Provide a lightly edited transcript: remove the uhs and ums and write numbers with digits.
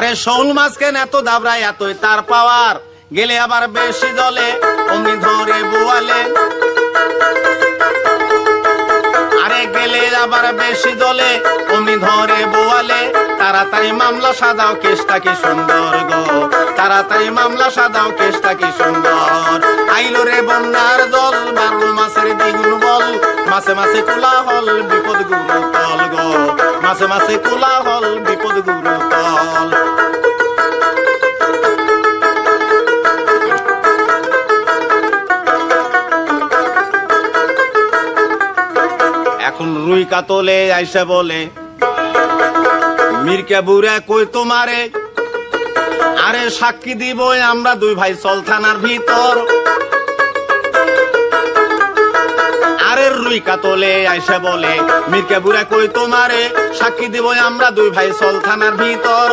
আরে শোল মাছ কেন এত দাবড়ায়, এতই তার পাওয়ার, গেলে আবার বেশি জলে অমনি ধরে বোয়ালে। আরে গেলে আবার বেশি জলে অমনি ধরে বোয়ালে। তাড়াতাড়ি মামলা সাজাও, কেসটা কি সুন্দর গো, তাড়াতাড়ি মামলা সাজাও, কেসটা কি সুন্দর। আইলো রে বন্যার জল, বারো মাসের দ্বিগুণ বল, মাসে মাসে কোলাহল, বিপদ গুরুতল গো, মাসে মাসে কোলাহল, বিপদ গুরুতল। এখন রুই কাতলে আইসা বলে, মির্কা বুড়া কই তোমারে, আরে সাক্ষী দিব আমরা দুই ভাই চল থানার ভিতর। আরে রুই কাতলে আইসা বলে, মির্কা বুড়া কই তোমারে, সাক্ষী দিব আমরা দুই ভাই চল থানার ভিতর।